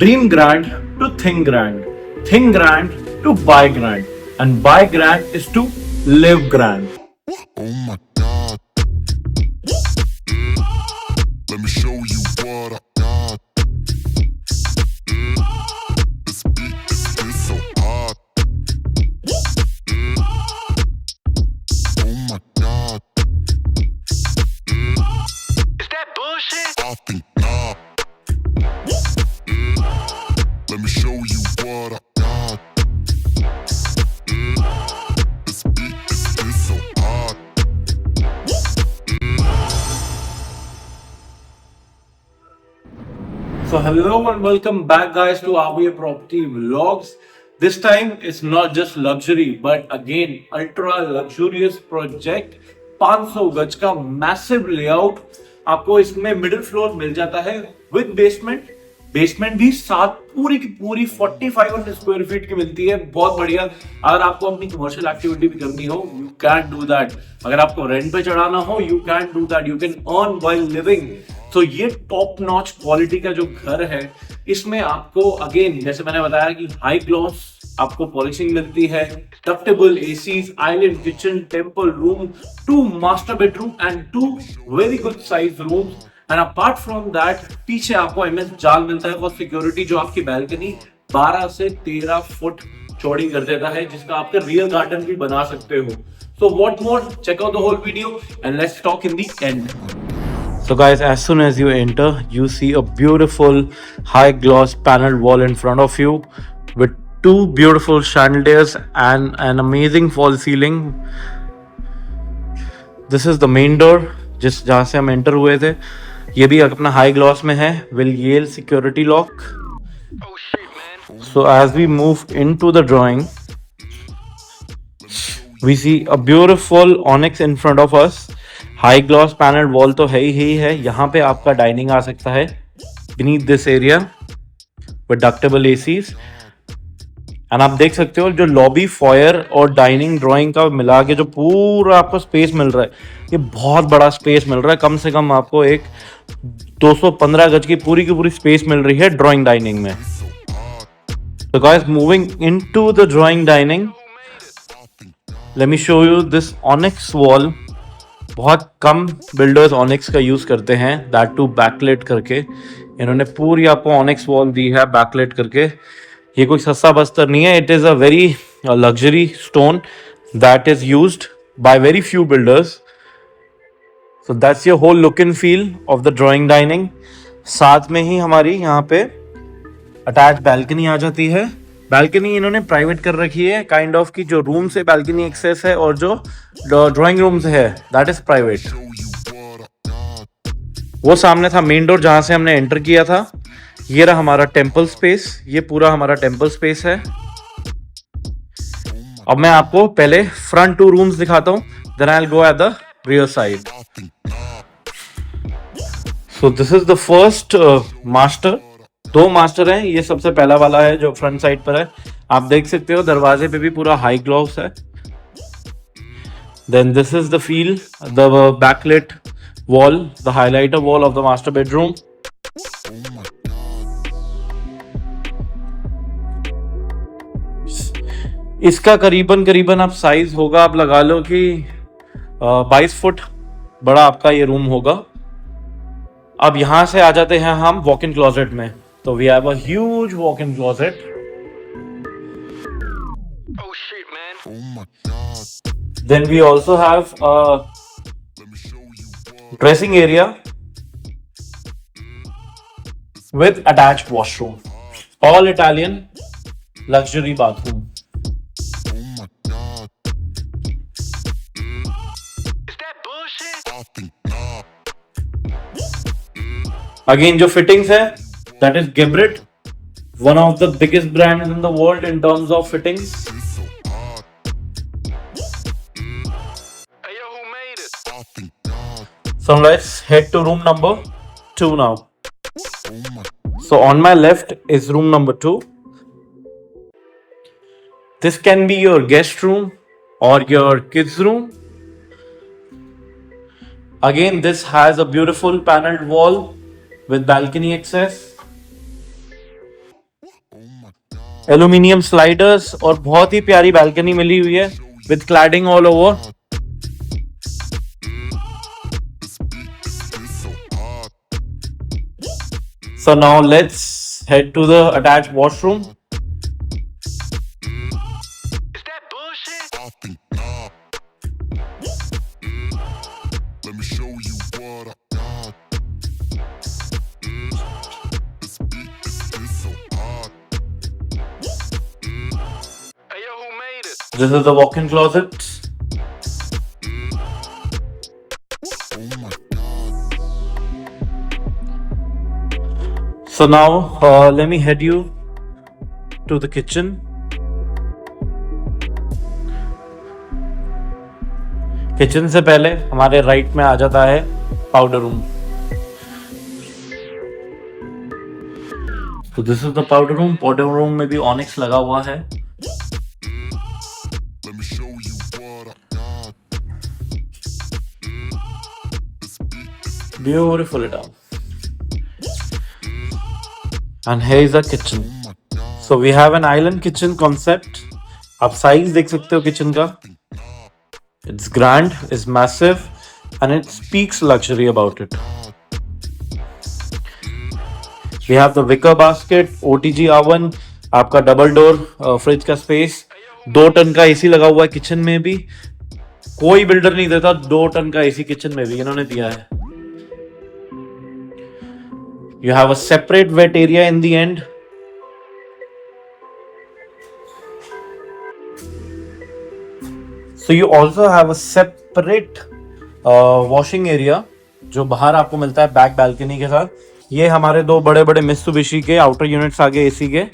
Dream grand to think grand to grand, and buy grand is to live grand. Oh my god, let me show you what I got. This beat is so hot. Oh my god, Is that bullshit? I think not. Let me show you what I got. This beat is so hot. So hello and welcome back guys to RBA Property Vlogs. This time it's not just luxury but again ultra luxurious project. 500 गज का massive layout आपको इसमें middle flour mill जाता है with basement भी साथ पूरी की पूरी 4500 स्क्वायर फीट की मिलती है। बहुत बढ़िया। अगर आपको अपनी कमर्शियल एक्टिविटी भी करनी हो यू कैन डू दैट। अगर आपको रेंट पे चढ़ाना हो you can do that. You can earn while living. तो ये टॉप नॉच क्वालिटी का जो घर है इसमें आपको अगेन जैसे मैंने बताया कि हाई ग्लॉस आपको पॉलिशिंग मिलती है, ductable ACs, island kitchen, temple room, 2 master bedroom and 2 very good size rooms. And apart from that पीछे आपको एमएस जाल मिलता है फॉर सिक्योरिटी जो आपकी बैल्कनी 12 से 13 फुट चौड़ी कर देता है जिसका आप रियल गार्डन भी बना सकते हो। So what more, check out the whole video and let's talk in the end. So guys, as soon as you enter, you see a beautiful high gloss paneled wall in front of you with 2 beautiful chandeliers and an amazing fall ceiling. This is the main door जिस जहाँ से हम enter हुए थे। ये भी अपना high gloss में है, will Yale security lock. Oh shit, man. So as we move into the drawing, we see a beautiful onyx in front of us. High gloss panel wall तो है ही है। यहाँ पे आपका डाइनिंग आ सकता है beneath this area with ductable ACs. And आप देख सकते हो जो लॉबी, फॉयर और डाइनिंग ड्राइंग का मिला के जो पूरा आपको स्पेस मिल रहा है, ये बहुत बड़ा स्पेस मिल रहा है। कम से कम आपको एक 215 गज की पूरी स्पेस मिल रही है ड्राइंग डाइनिंग में। So guys, moving into the drawing dining, let me show you this onyx wall. बहुत कम बिल्डर्स ऑनिक्स का यूज करते हैं, दैट टू बैकलेट करके। इन्होंने पूरी आपको ऑनिक्स वॉल दी है बैकलेट करके। ये कोई सस्ता बस्तर नहीं है, it is a very luxury stone that is used by very few builders. So that's your whole look and feel of the drawing dining. साथ में ही हमारी यहाँ पे अटैच बैल्कनी आ जाती है। बैल्कनी इन्होंने प्राइवेट कर रखी है काइंड ऑफ की, जो रूम से बैल्कनी एक्सेस है और जो ड्राइंग रूम से है that is private. Show you what I got. वो सामने था मेन डोर जहां से हमने एंटर किया था। ये रहा हमारा टेम्पल स्पेस, ये पूरा हमारा टेम्पल स्पेस है। अब मैं आपको पहले फ्रंट 2 रूम्स दिखाता हूँ, then I will go at the rear side. I think not. So this is the first master. 2 master हैं, ये सबसे पहला वाला है जो फ्रंट साइड पर है। आप देख सकते हो दरवाजे पे भी पूरा हाई ग्लॉस है। Then this is the feel, the backlit wall, the highlighter wall of the master bedroom. Oh my god. इसका करीबन आप साइज होगा, आप लगा लो कि 22 फुट बड़ा आपका ये रूम होगा। अब यहां से आ जाते हैं हम वॉक इन क्लोजेट में। तो we have a huge walk in closet. Oh shit, man. Oh my god. Then we also have a Let me show you what. Dressing area with attached washroom, all Italian luxury bathroom. Oh my god. Is that bullshit? I think not. Again जो fittings है that is Geberit, one of the biggest brands in the world in terms of fittings. It's so hot. Hey yo, who made it? I think not. So let's head to room number 2 now. Oh my. So on my left is room number 2. This can be your guest room or your kids room. Again, this has a beautiful paneled wall with balcony access. Aluminium sliders और बहुत ही प्यारी balcony मिली हुई है with cladding all over. So now let's head to the attached washroom. Is that bullshit? I think not. Let me show you what I got. This beat is so hot. Hey yo, who made it? This is the walk-in closet. Oh my god. So now let me head you to the kitchen. Kitchen से पहले हमारे right में आ जाता है powder room. तो this is the powder room. Powder room में भी onyx लगा हुआ है. Let me show you what I got. This beat is Beautiful it up. And here is the kitchen. oh my god. So we have an island kitchen concept. आप size देख सकते हो kitchen का. It's grand, it's massive, and it speaks luxury about it. We have the wicker basket, OTG oven, आपका double door fridge का space. 2 ton का AC लगा हुआ है किचन में भी. कोई बिल्डर नहीं देता 2 टन का एसी किचन में भी, इन्होंने दिया है. You have a separate wet area in the end. So you also have a separate washing area जो बाहर आपको मिलता है बैक बैल्कनी के साथ. ये हमारे 2 बड़े बड़े मित्सुबिशी के आउटर यूनिट्स आगे एसी के.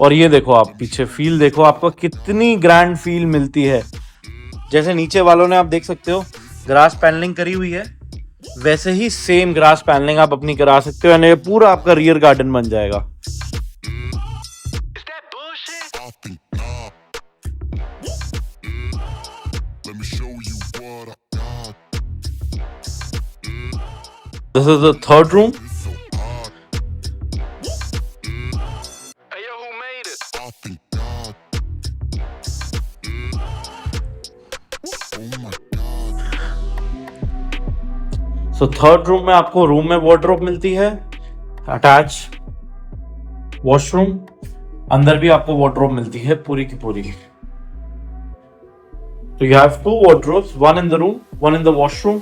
और ये देखो आप पीछे फील देखो आपको कितनी ग्रैंड फील मिलती है. जैसे नीचे वालों ने आप देख सकते हो ग्रास पैनलिंग करी हुई है, वैसे ही सेम ग्रास पैनलिंग आप अपनी करा सकते हो. यानी पूरा आपका रियर गार्डन बन जाएगा. Is that bullshit? I think not. Let me show you what I got. This is the third room. So hot. Hey yo, who made it? I think not. Oh my god. So third room में आपको room में wardrobe मिलती है, attach washroom. अंदर भी आपको wardrobe मिलती है पूरी की पूरी. तो you have 2 wardrobes, one in the room, one in the washroom.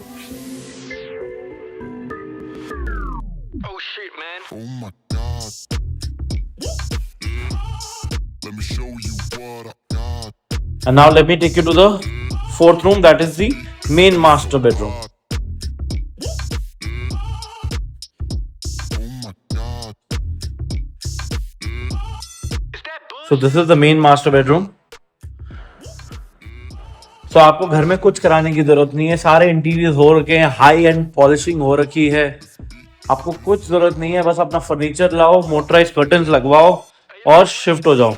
Oh shit, man. Oh my god. Let me show you what I got. And now let me take you to the fourth room, that is the main master bedroom. Oh my god. Is that bullshit? So this is the main master bedroom. So आपको घर में कुछ कराने की जरूरत नहीं है, सारे इंटीरियर हो रखे हैं, हाई एंड पॉलिशिंग हो रखी है. आपको कुछ जरूरत नहीं है, बस अपना फर्नीचर लाओ, मोटराइज कर्टन्स लगवाओ और शिफ्ट हो जाओ.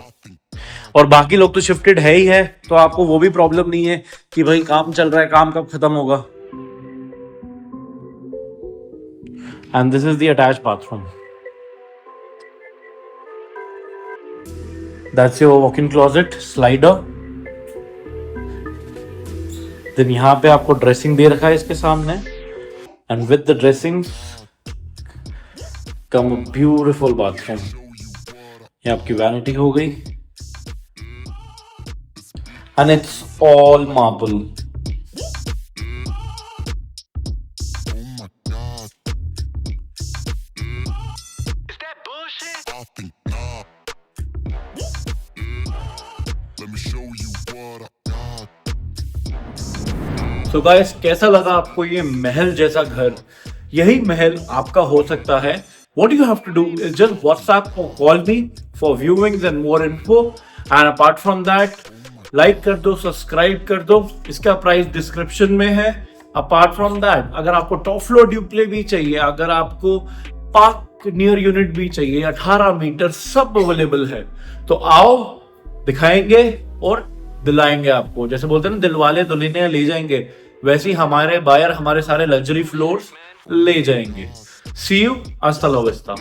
और बाकी लोग तो शिफ्टेड है ही है, तो आपको वो भी प्रॉब्लम नहीं है कि भाई काम चल रहा है, काम कब खत्म होगा. And this is the attached bathroom. That's your walk in closet slider. Then यहाँ पे आपको ड्रेसिंग दे रखा है इसके सामने, and with the dressing cum beautiful bathroom. ये आपकी वैनिटी हो गई, and it's all marble. Oh my god. Is that bullshit? I think not. Let me show you what I got. So guys, कैसा लगा आपको ये महल जैसा घर? यही महल आपका हो सकता है. What you have to do is just WhatsApp or call me for viewings and more info. And apart from that, like कर दो, सब्सक्राइब कर दो. इसका प्राइस डिस्क्रिप्शन में है. अपार्ट फ्रॉम दैट, अगर आपको टॉप फ्लोर ड्यूप्ले भी चाहिए, अगर आपको पार्क नियर यूनिट भी चाहिए, 18 मीटर, सब अवेलेबल है. तो आओ, दिखाएंगे और दिलाएंगे आपको. जैसे बोलते हैं ना, दिल वाले दुल्हनियां ले जाएंगे, वैसे ही हमारे बायर हमारे सारे लग्जरी फ्लोर्स ले जाएंगे. सी यू, हasta la vista.